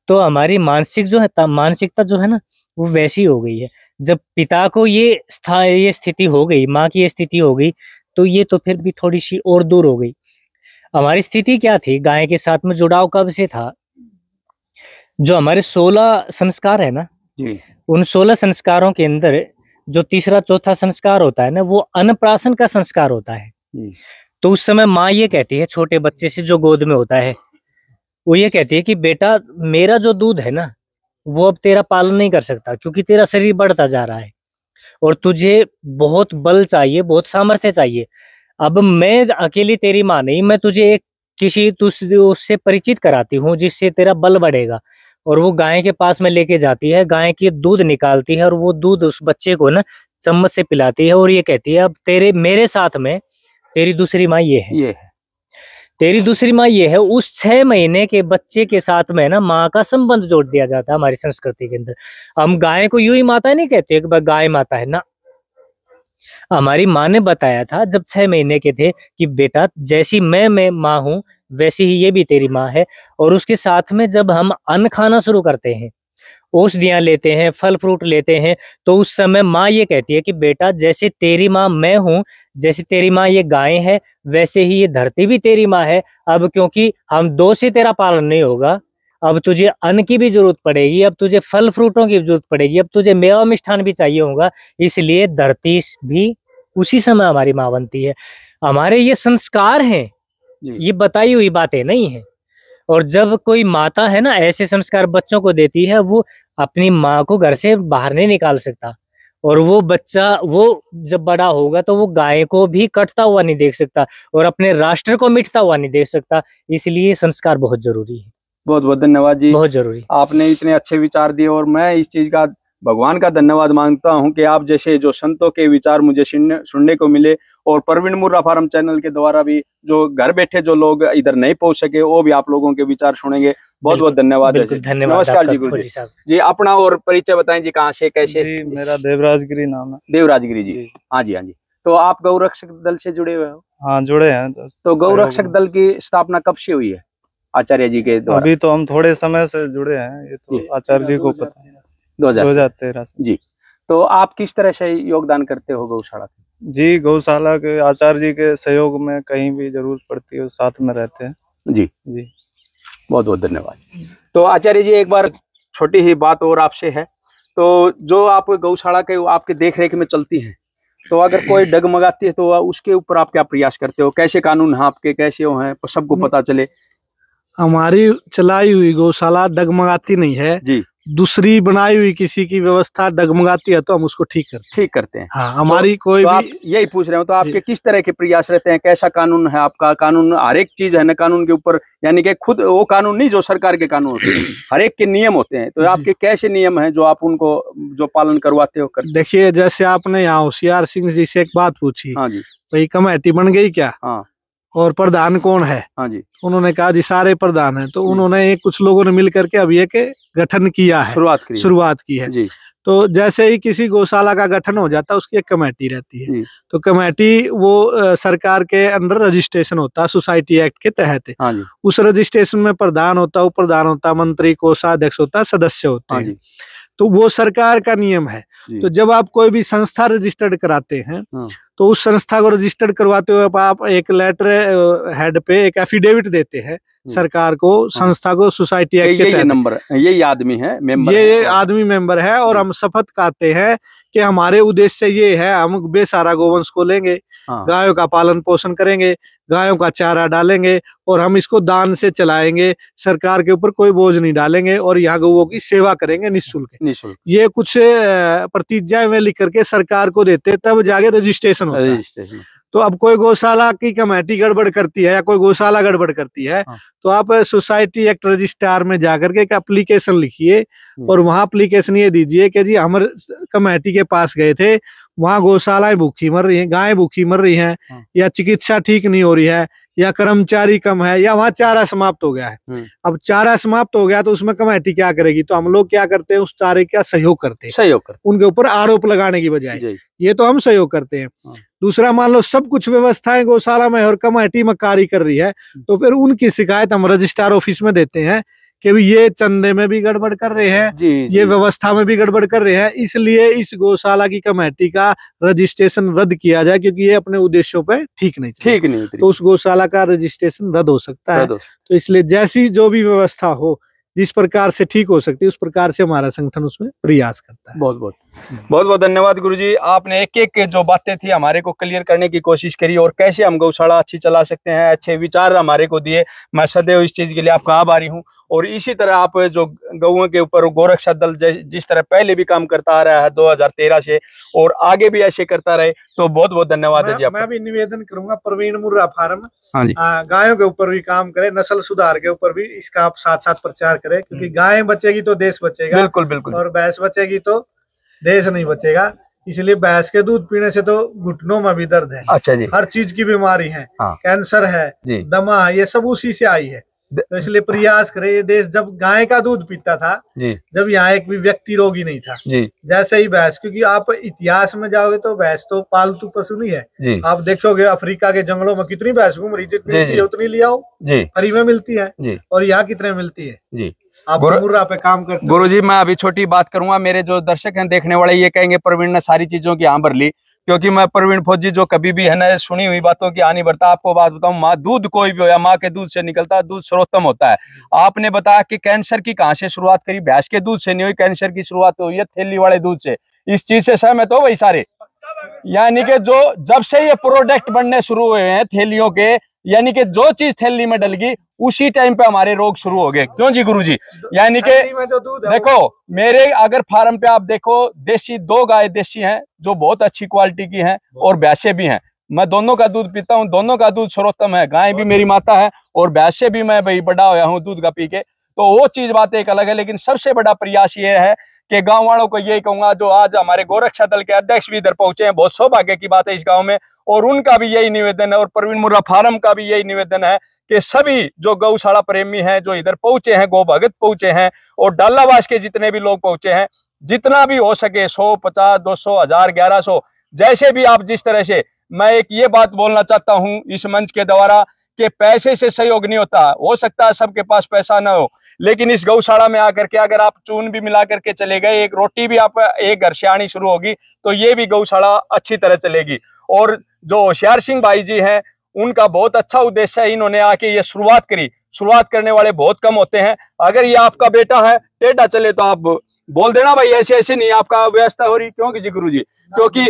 तो हमारी मानसिकता जो है ना वो वैसी हो गई है। जब पिता को ये स्थिति हो गई, माँ की ये स्थिति हो गई, तो ये तो फिर भी थोड़ी सी और दूर हो गई। हमारी स्थिति क्या थी, गाय के साथ में जुड़ाव कब से था? जो हमारे 16 संस्कार है ना, उन 16 संस्कारों के अंदर जो तीसरा चौथा संस्कार होता है ना, वो अन्नप्राशन का संस्कार होता है। तो उस समय माँ ये कहती है छोटे बच्चे से जो गोद में होता है, वो ये कहती है कि बेटा मेरा जो दूध है ना वो अब तेरा पालन नहीं कर सकता, क्योंकि तेरा शरीर बढ़ता जा रहा है और तुझे बहुत बल चाहिए, बहुत सामर्थ्य चाहिए। अब मैं अकेली तेरी माँ नहीं, मैं तुझे उससे परिचित कराती हूँ जिससे तेरा बल बढ़ेगा। और वो गाय के पास में लेके जाती है, गाय की दूध निकालती है और वो दूध उस बच्चे को ना चम्मच से पिलाती है और ये कहती है अब मेरे साथ में तेरी दूसरी माँ ये है, तेरी दूसरी माँ ये है। उस 6 महीने के बच्चे के साथ में ना माँ का संबंध जोड़ दिया जाता है हमारी संस्कृति के अंदर। हम गाय को यूं ही माता नहीं कहते कि गाय माता है ना, हमारी माँ ने बताया था जब 6 महीने के थे कि बेटा जैसी मैं माँ हूँ वैसी ही ये भी तेरी माँ है। और उसके साथ में जब हम अन्न खाना शुरू करते हैं, औषधियां लेते हैं, फल फ्रूट लेते हैं, तो उस समय माँ ये कहती है कि बेटा जैसे तेरी माँ मैं हूँ, जैसे तेरी माँ ये गाय है, वैसे ही ये धरती भी तेरी माँ है। अब क्योंकि हम 2 से तेरा पालन नहीं होगा, अब तुझे अन्न की भी जरूरत पड़ेगी, अब तुझे फल फ्रूटों की जरूरत पड़ेगी, अब तुझे मेवा मिष्ठान भी चाहिए होगा, इसलिए धरती भी उसी समय हमारी माँ बनती है। हमारे ये संस्कार हैं, ये बताई हुई बातें नहीं है। और जब कोई माता है ना ऐसे संस्कार बच्चों को देती है, वो अपनी माँ को घर से बाहर नहीं निकाल सकता। और वो बच्चा वो जब बड़ा होगा तो वो गाय को भी कटता हुआ नहीं देख सकता और अपने राष्ट्र को मिटता हुआ नहीं देख सकता। इसलिए संस्कार बहुत जरूरी है। बहुत बहुत धन्यवाद जी, बहुत जरूरी। आपने इतने अच्छे विचार दिए और मैं इस चीज का भगवान का धन्यवाद मांगता हूं कि आप जैसे जो संतों के विचार मुझे सुनने को मिले और प्रवीण मुर्रा फार्म चैनल के द्वारा भी जो घर बैठे जो लोग इधर नहीं पहुंच सके वो भी आप लोगों के विचार सुनेंगे। बहुत बहुत धन्यवाद। नमस्कार जी गुरु जी, अपना और परिचय बताएं जी, कहाँ से कैसे? जी मेरा देवराजगिरी नाम है। देवराजगिरी जी, हाँ जी हाँ जी। तो आप गौरक्षक दल से जुड़े हुए हो? हाँ जुड़े हैं। तो गौरक्षक दल की स्थापना कब से हुई है आचार्य जी के द्वारा? अभी तो हम थोड़े समय से जुड़े हैं, ये तो आचार्य जी को पता है। 2013 से जी। तो आप किस तरह से योगदान करते हो गौशाला? जी गौशाला के आचार्य जी के सहयोग में कहीं भी जरूरत पड़ती है साथ में रहते हैं। जी जी बहुत बहुत धन्यवाद। तो आचार्य जी एक बार छोटी ही बात और आपसे है, तो जो आप गौशाला के आपके देख रेख में चलती हैं, तो अगर कोई डगमगाती है तो उसके ऊपर आप क्या प्रयास करते हो? कैसे कानून आपके कैसे हैं सबको पता चले? हमारी चलाई हुई गौशाला डगमगाती नहीं है जी, दूसरी बनाई हुई किसी की व्यवस्था डगमगाती है तो हम उसको ठीक करते हैं। हाँ, हमारी कोई तो भी आप यही पूछ रहे हो तो आपके किस तरह के प्रयास रहते हैं, कैसा कानून है आपका? कानून हर एक चीज है ना कानून के ऊपर, यानी कि खुद वो कानून नहीं जो सरकार के कानून होते हैं, हर एक के नियम होते हैं, तो आपके कैसे नियम हैं जो आप उनको जो पालन करवाते हो? देखिए, जैसे आपने यहाँ होशियार सिंह जी से एक बात पूछी, हाँ जी, भाई कमेटी बन गई क्या? हाँ, और प्रधान कौन है? हाँ जी, उन्होंने कहा जी सारे प्रधान हैं, तो उन्होंने कुछ लोगों ने मिल करके अब ये के गठन किया है, शुरुआत की है जी। तो जैसे ही किसी गौशाला का गठन हो जाता है उसकी एक कमेटी रहती है, तो कमेटी वो सरकार के अंडर रजिस्ट्रेशन होता है सोसाइटी एक्ट के तहत। हाँ जी। उस रजिस्ट्रेशन में प्रधान होता है, उप प्रधान होता है, मंत्री, कोषाध्यक्ष होता है, सदस्य होते हैं। तो वो सरकार का नियम है। तो जब आप कोई भी संस्था रजिस्टर्ड कराते हैं तो उस संस्था को रजिस्टर्ड करवाते हुए आप एक लेटर हेड पे एक एफिडेविट देते हैं सरकार को, संस्था को, सोसाइटी एक्ट के तहत। नंबर यही आदमी है, मेंबर ये आदमी मेंबर है और हम शपथ खाते हैं कि हमारे उद्देश्य ये है, हम बेसहारा गोवंश को लेंगे, गायों का पालन पोषण करेंगे, गायों का चारा डालेंगे और हम इसको दान से चलाएंगे, सरकार के ऊपर कोई बोझ नहीं डालेंगे और यहाँ गौओं की सेवा करेंगे निःशुल्क। ये कुछ प्रतिज्ञा में लिख करके सरकार को देते, तब जाके रजिस्ट्रेशन होता है। तो अब कोई गौशाला की कमेटी गड़बड़ करती है या कोई गौशाला गड़बड़ करती है तो आप सोसाइटी एक्ट रजिस्ट्रार में जाकर के एक एप्लीकेशन लिखिए और वहां एप्लीकेशन ये दीजिए कि जी हम कमेटी के पास गए थे, वहां गौशालाएं भूखी मर रही हैं, गायें भूखी मर रही हैं, या चिकित्सा ठीक नहीं हो रही है, या कर्मचारी कम है, या वहां चारा समाप्त हो गया है। अब चारा समाप्त हो गया तो उसमें कमेटी क्या करेगी? तो हम लोग क्या करते हैं, उस चारे का सहयोग करते हैं, उनके ऊपर आरोप लगाने की बजाय ये तो हम सहयोग करते हैं। दूसरा, मान लो सब कुछ व्यवस्थाएं गौशाला में और कमेटी में कार्य कर रही है तो फिर उनकी शिकायत हम रजिस्ट्रार ऑफिस में देते हैं कि ये चंदे में भी गड़बड़ कर रहे हैं, ये व्यवस्था में भी गड़बड़ कर रहे हैं, इसलिए इस गौशाला की कमेटी का रजिस्ट्रेशन रद्द किया जाए क्योंकि ये अपने उद्देश्यों पे ठीक नहीं तो उस गौशाला का रजिस्ट्रेशन रद्द हो सकता है। तो इसलिए जैसी जो भी व्यवस्था हो, जिस प्रकार से ठीक हो सकती है उस प्रकार से हमारा संगठन उसमें प्रयास करता है। बहुत बहुत धन्यवाद गुरुजी, आपने एक एक जो बातें थी हमारे को क्लियर करने की कोशिश करी और कैसे हम गौशाला अच्छी चला सकते हैं, अच्छे विचार हमारे को दिए। मैं सदैव इस चीज के लिए आपका आभारी हूँ। और इसी तरह आप जो गौओं के ऊपर गोरक्षा दल जिस तरह पहले भी काम करता आ रहा है 2013 से और आगे भी ऐसे करता रहे, तो बहुत बहुत धन्यवाद है जी आपका। मैं भी निवेदन करूंगा प्रवीण मुर्रा फार्म हाँ जी, गायों के ऊपर भी काम करे, नस्ल सुधार के ऊपर भी इसका आप साथ साथ प्रचार करें, क्योंकि गायें बचेगी तो देश बचेगा। बिल्कुल। और भैंस बचेगी तो देश नहीं बचेगा। इसलिए भैंस के दूध पीने से तो घुटनों में भी दर्द है। अच्छा जी, हर चीज की बीमारी है, कैंसर है, दमा है, ये सब उसी से आई है। तो इसलिए प्रयास करें। ये देश जब गाय का दूध पीता था जब यहाँ एक भी व्यक्ति रोगी नहीं था, जैसे ही भैंस, क्योंकि आप इतिहास में जाओगे तो भैंस तो पालतू पशु नहीं है। आप देखोगे अफ्रीका के जंगलों में कितनी भैंस घूम रही, जितनी चाहिए उतनी ले आओ, फ्री में मिलती है। और यहाँ कितने मिलती है? आप मुर्रा पे काम करते। गुरुजी, मैं अभी छोटी बात करूंगा, मेरे जो दर्शक हैं देखने वाले ये कहेंगे प्रवीण ने सारी चीजों की हाँ भर ली, क्योंकि मैं प्रवीण फौजी जो कभी भी है ना सुनी हुई बातों की हानि भरता। आपको बात बताऊं, माँ दूध कोई भी हो या माँ के दूध से निकलता है, दूध सर्वोत्तम होता है। आपने बताया कि कैंसर की कहाँ से शुरुआत करी, भैंस के दूध से नहीं हुई, कैंसर की शुरुआत हुई है थैली वाले दूध से। इस चीज से सहमत हो भाई सारे? यानी कि जो जब से ये प्रोडक्ट बनने शुरू हुए हैं थैलियों के, यानी कि जो चीज थैली में डल गई उसी टाइम पे हमारे रोग शुरू हो गए। क्यों जी गुरुजी? यानी कि देखो मेरे अगर फार्म पे आप देखो, देसी 2 गाय देसी हैं जो बहुत अच्छी क्वालिटी की हैं और भैंसे भी हैं। मैं दोनों का दूध पीता हूँ, दोनों का दूध सर्वोत्तम है। गाय भी मेरी माता है और भैंसे भी मैं भाई बड़ा होया हूँ दूध का पी के, तो वो चीज बात एक अलग है। लेकिन सबसे बड़ा प्रयास ये है कि गांव वालों को यही कहूंगा, जो आज हमारे गोरक्षा दल के अध्यक्ष भी इधर पहुंचे हैं, बहुत सौभाग्य की बात है इस गांव में, और उनका भी यही निवेदन है और प्रवीण मुर्रा फार्म का भी यही निवेदन है कि सभी जो गौशाला प्रेमी हैं जो इधर पहुंचे हैं, गौ भगत पहुंचे हैं और डालावास के जितने भी लोग पहुंचे हैं, जितना भी हो सके 100, 50, 200, 1000, 1100, जैसे भी आप जिस तरह से, मैं एक ये बात बोलना चाहता हूं इस मंच के द्वारा कि पैसे से सहयोग नहीं होता। हो सकता है सबके पास पैसा ना हो, लेकिन इस गौशाला में आकर के अगर आप चून भी मिला करके चले गए, एक रोटी भी आप एक घर से आनी शुरू होगी, तो ये भी गौशाला अच्छी तरह चलेगी। और जो होशियार सिंह भाई जी हैं, उनका बहुत अच्छा उद्देश्य है, इन्होंने आके ये शुरुआत करी। शुरुआत करने वाले बहुत कम होते हैं। अगर ये आपका बेटा है टेढ़ा चले तो आप बोल देना भाई ऐसे ऐसे नहीं आपका व्यवस्था हो रही, क्योंकि जी गुरुजी, क्योंकि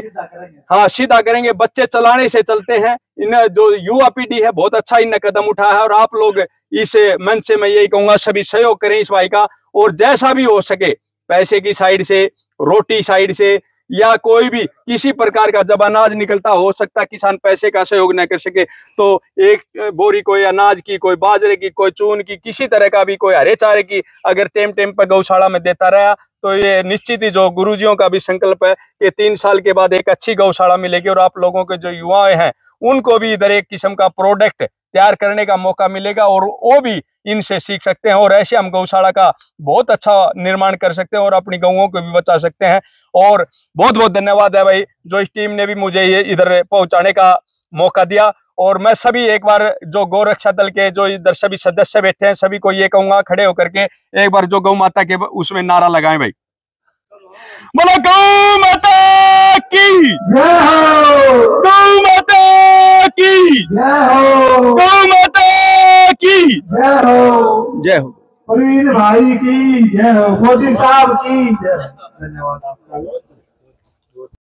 हाँ सीधा करेंगे। बच्चे चलाने से चलते हैं। इन जो युवा पीढ़ी है बहुत अच्छा इनने कदम उठाया है, और आप लोग इस मंच से मैं यही कहूंगा सभी सहयोग करें इस भाई का, और जैसा भी हो सके पैसे की साइड से, रोटी साइड से, या कोई भी किसी प्रकार का जब अनाज निकलता हो सकता किसान पैसे का सहयोग न कर सके तो एक बोरी कोई अनाज की, कोई बाजरे की, कोई चून की, किसी तरह का भी कोई हरे चारे की अगर टेम टेम पर गौशाला में देता रहा तो ये निश्चित ही जो गुरुजियों का भी संकल्प है कि 3 साल के बाद एक अच्छी गौशाला मिलेगी, और आप लोगों के जो युवाएं हैं उनको भी इधर एक किस्म का प्रोडक्ट तैयार करने का मौका मिलेगा, और वो भी इनसे सीख सकते हैं, और ऐसे हम गौशाला का बहुत अच्छा निर्माण कर सकते हैं और अपनी गौओं को भी बचा सकते हैं। और बहुत बहुत धन्यवाद है भाई जो इस टीम ने भी मुझे ये इधर पहुंचाने का मौका दिया। और मैं सभी एक बार जो गौ रक्षा दल के जो इधर सभी सदस्य बैठे हैं सभी को ये कहूंगा खड़े होकर के एक बार जो गौ माता के उसमें नारा लगाएं भाई, बोलो गौ माता की जय हो, गौ माता की जय हो, गौ माता की जय हो, जय हो, प्रवीण भाई की जय हो, फौजी साहब की जय। धन्यवाद आपका।